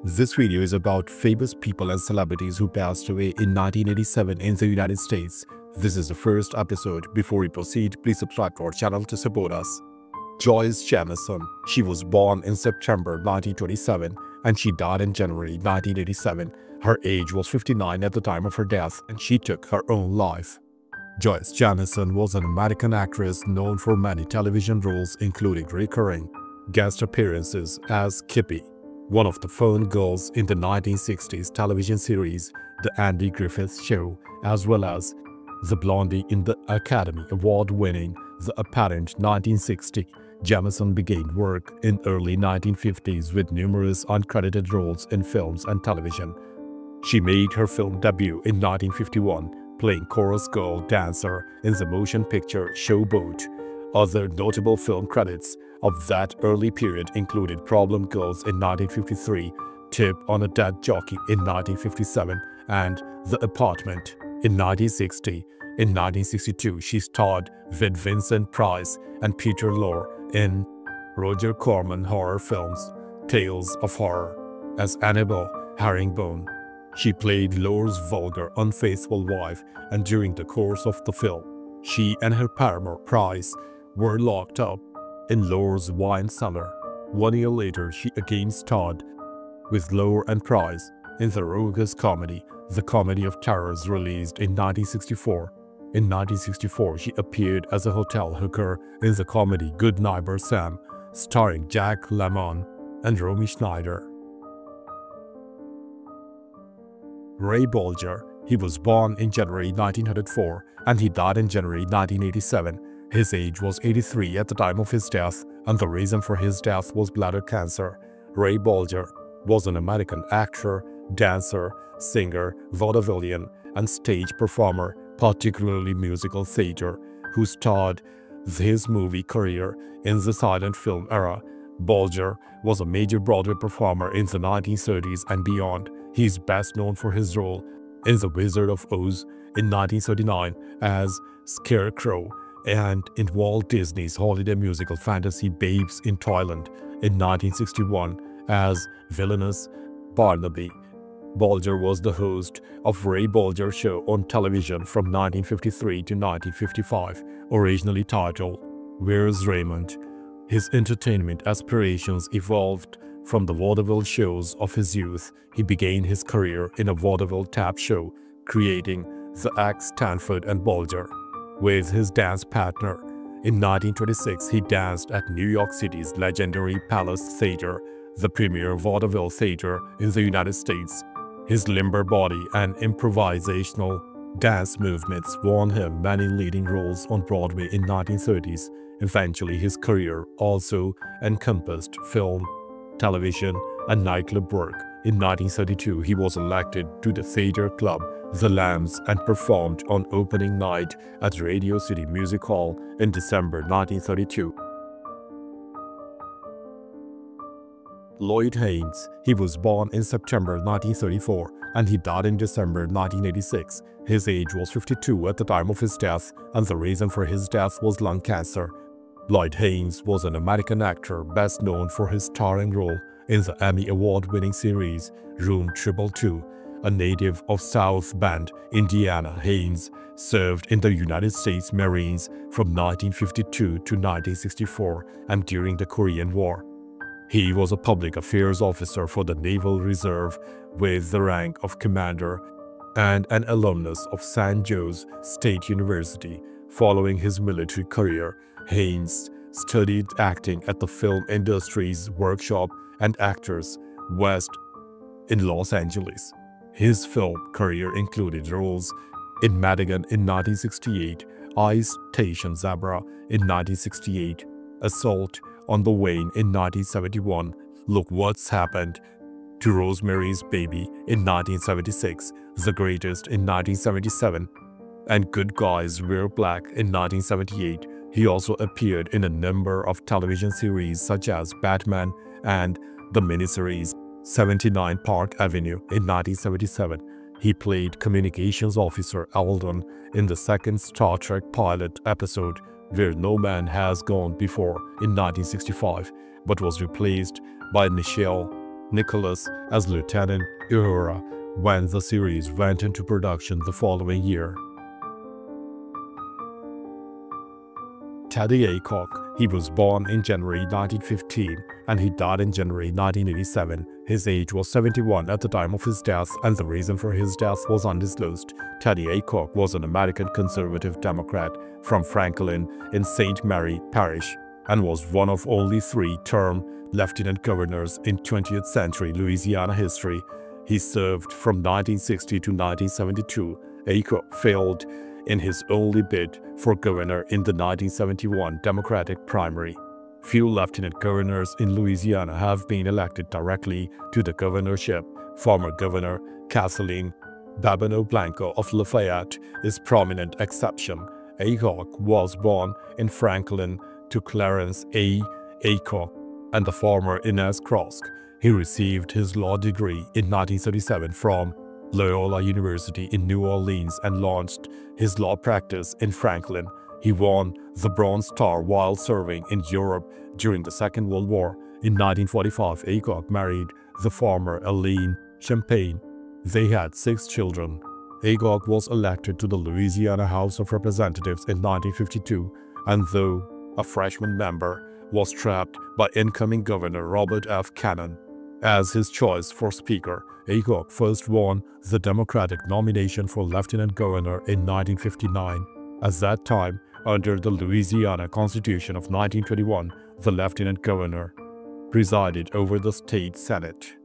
This video is about famous people and celebrities who passed away in 1987 in the United States. This is the first episode. Before we proceed, please subscribe to our channel to support us. Joyce Jamison. She was born in September 1927 and she died in January 1987. Her age was 59 at the time of her death and she took her own life. Joyce Jamison was an American actress known for many television roles, including recurring guest appearances as Kippy, one of the phone girls in the 1960s television series The Andy Griffith Show, as well as the Blondie in the Academy Award-winning The Apparent 1960. Jamison began work in early 1950s with numerous uncredited roles in films and television. She made her film debut in 1951, playing chorus girl dancer in the motion picture Showboat. Other notable film credits of that early period included Problem Girls in 1953, Tip on a Dead Jockey in 1957, and The Apartment in 1960. In 1962, she starred with Vincent Price and Peter Lorre in Roger Corman horror films Tales of Horror as Annabelle Herringbone. She played Lorre's vulgar, unfaithful wife, and during the course of the film, she and her paramour Price were locked up in Lorre's wine cellar. 1 year later, she again starred with Lorre and Price in the Rogues comedy, The Comedy of Terrors, released in 1964. In 1964, she appeared as a hotel hooker in the comedy Good Neighbor Sam, starring Jack Lemmon and Romy Schneider. Ray Bolger. He was born in January 1904 and he died in January 1987. His age was 83 at the time of his death, and the reason for his death was bladder cancer. Ray Bolger was an American actor, dancer, singer, vaudevillian, and stage performer, particularly musical theater, who started his movie career in the silent film era. Bolger was a major Broadway performer in the 1930s and beyond. He is best known for his role in The Wizard of Oz in 1939 as Scarecrow, and in Walt Disney's holiday musical fantasy Babes in Toyland in 1961 as villainous Barnaby. Bolger was the host of Ray Bolger Show on television from 1953 to 1955, originally titled Where's Raymond? His entertainment aspirations evolved from the vaudeville shows of his youth. He began his career in a vaudeville tap show, creating the acts Stanford and Bolger with his dance partner. In 1926, he danced at New York City's legendary Palace Theater, the premier vaudeville theater in the United States. His limber body and improvisational dance movements won him many leading roles on Broadway in 1930s. Eventually, his career also encompassed film, television, and nightclub work. In 1932, he was elected to the theater club The Lambs and performed on opening night at Radio City Music Hall in December 1932. Lloyd Haynes. He was born in September 1934 and he died in December 1986. His age was 52 at the time of his death, and the reason for his death was lung cancer. Lloyd Haynes was an American actor best known for his starring role in the Emmy Award-winning series Room 222. A native of South Bend, Indiana, Haynes served in the United States Marines from 1952 to 1964 and during the Korean War. He was a public affairs officer for the Naval Reserve with the rank of commander and an alumnus of San Jose State University. Following his military career, Haynes studied acting at the Film Industries Workshop and Actors West in Los Angeles. His film career included roles in Madigan in 1968, Ice Station Zebra in 1968, Assault on the Wayne in 1971, Look What's Happened to Rosemary's Baby in 1976, The Greatest in 1977, and Good Guys Wear Black in 1978. He also appeared in a number of television series such as Batman and the miniseries 79 Park Avenue in 1977. He played communications officer Eldon in the second Star Trek pilot episode Where No Man Has Gone Before in 1965, but was replaced by Nichelle Nicholas as Lieutenant Uhura when the series went into production the following year. Teddy Aycock, he was born in January 1915 and he died in January 1987. His age was 71 at the time of his death and the reason for his death was undisclosed. Teddy Aycock was an American conservative Democrat from Franklin in St. Mary Parish and was one of only 3-term lieutenant governors in 20th century Louisiana history. He served from 1960 to 1972. Aycock failed in his only bid for governor in the 1971 Democratic primary. Few lieutenant governors in Louisiana have been elected directly to the governorship. Former Governor Kathleen Babino Blanco of Lafayette is prominent exception. Aycock was born in Franklin to Clarence A. Aycock and the former Inez Krosk. He received his law degree in 1937 from Loyola University in New Orleans and launched his law practice in Franklin. He won the Bronze Star while serving in Europe during the Second World War. In 1945, Aycock married the former Eileen Champagne. They had 6 children. Aycock was elected to the Louisiana House of Representatives in 1952, and though a freshman member, was trapped by incoming Governor Robert F. Cannon as his choice for Speaker. Aycock first won the Democratic nomination for Lieutenant Governor in 1959. At that time, under the Louisiana Constitution of 1921, the Lieutenant Governor presided over the state Senate.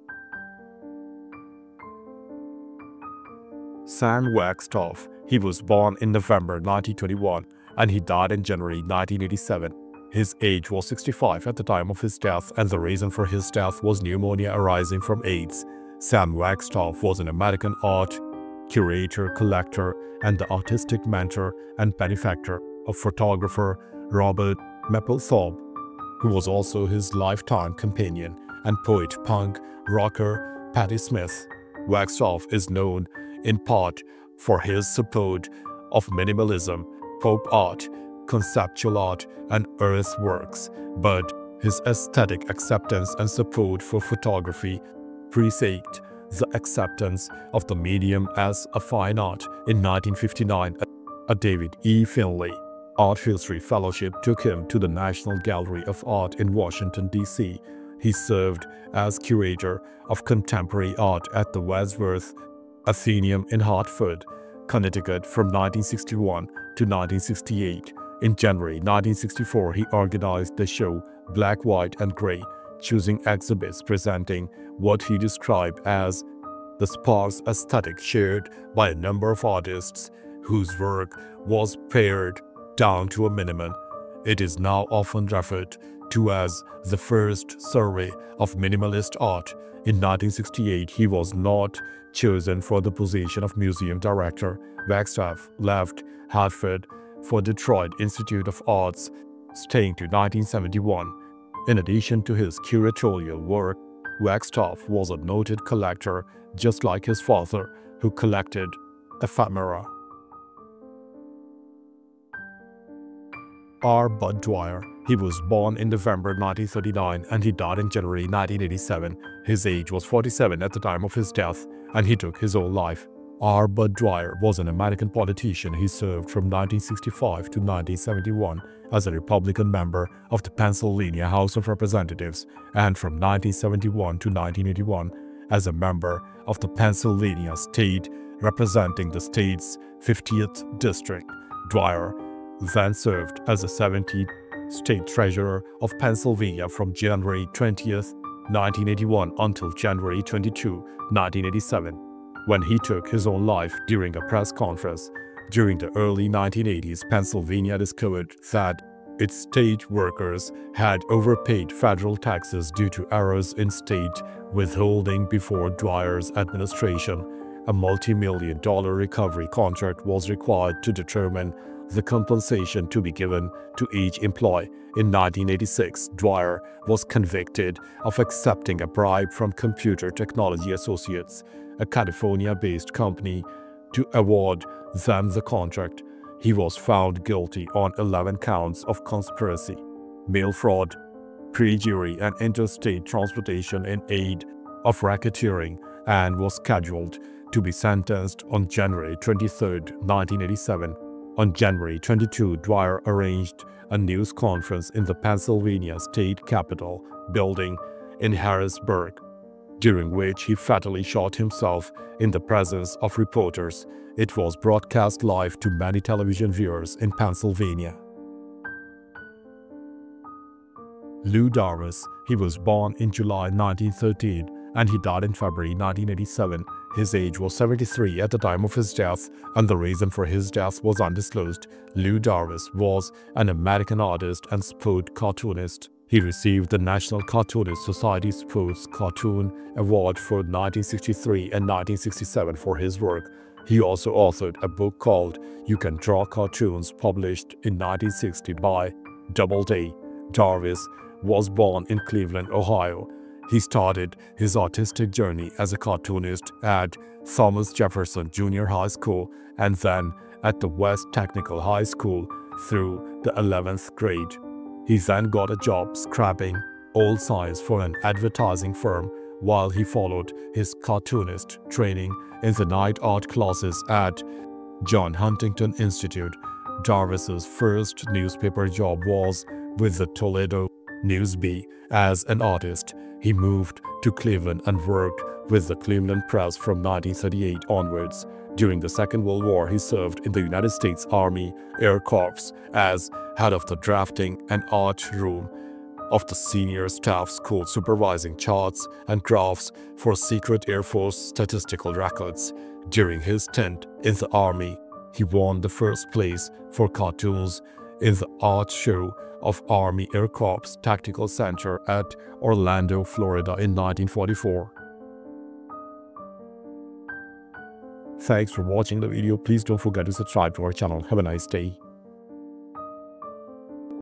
Sam Wagstaff, he was born in November 1921 and he died in January 1987. His age was 65 at the time of his death and the reason for his death was pneumonia arising from AIDS. Sam Wagstaff was an American art curator, collector, and the artistic mentor and benefactor of photographer Robert Mapplethorpe, who was also his lifetime companion, and poet, punk rocker Patti Smith. Wagstaff is known in part for his support of minimalism, pop art, conceptual art, and earthworks, but his aesthetic acceptance and support for photography preceded the acceptance of the medium as a fine art. In 1959, a David E. Finley Art History Fellowship took him to the National Gallery of Art in Washington, D.C. He served as curator of contemporary art at the Wadsworth Atheneum in Hartford, Connecticut from 1961 to 1968. In January 1964, he organized the show Black, White, and Gray, choosing exhibits presenting what he described as the sparse aesthetic shared by a number of artists whose work was pared down to a minimum. It is now often referred to as the first survey of minimalist art. In 1968, he was not chosen for the position of museum director. Wagstaff left Hartford for Detroit Institute of Arts, staying to 1971. In addition to his curatorial work, Wagstaff was a noted collector, just like his father, who collected ephemera. R. Bud Dwyer. He was born in November 1939 and he died in January 1987. His age was 47 at the time of his death and he took his own life. R. Bud Dwyer was an American politician. He served from 1965 to 1971 as a Republican member of the Pennsylvania House of Representatives and from 1971 to 1981 as a member of the Pennsylvania State representing the state's 50th district. Dwyer then served as the 70th State Treasurer of Pennsylvania from January 20, 1981 until January 22, 1987, when he took his own life during a press conference. During the early 1980s, Pennsylvania discovered that its state workers had overpaid federal taxes due to errors in state withholding. Before Dwyer's administration, a multi-million-dollar recovery contract was required to determine the compensation to be given to each employee. In 1986, Dwyer was convicted of accepting a bribe from Computer Technology Associates, a California-based company, to award them the contract. He was found guilty on 11 counts of conspiracy, mail fraud, perjury, and interstate transportation in aid of racketeering and was scheduled to be sentenced on January 23, 1987. On January 22, Dwyer arranged a news conference in the Pennsylvania State Capitol building in Harrisburg, during which he fatally shot himself in the presence of reporters. It was broadcast live to many television viewers in Pennsylvania. Lou Darvis, he was born in July 1913 and he died in February 1987. His age was 73 at the time of his death, and the reason for his death was undisclosed. Lou Darvis was an American artist and sport cartoonist. He received the National Cartoonist Society Sports Cartoon Award for 1963 and 1967 for his work. He also authored a book called You Can Draw Cartoons, published in 1960 by Doubleday. Darvis was born in Cleveland, Ohio. He started his artistic journey as a cartoonist at Thomas Jefferson Junior High School and then at the West Technical High School through the 11th grade. He then got a job scrapping old signs for an advertising firm while he followed his cartoonist training in the night art classes at John Huntington Institute. Darvis's first newspaper job was with the Toledo News-Bee. As an artist, he moved to Cleveland and worked with the Cleveland Press from 1938 onwards. During the Second World War, he served in the United States Army Air Corps as head of the drafting and art room of the senior staff school, supervising charts and graphs for secret Air Force statistical records. During his stint in the Army, he won the first place for cartoons in the art show of Army Air Corps Tactical Center at Orlando, Florida in 1944. Thanks for watching the video. Please don't forget to subscribe to our channel. Have a nice day.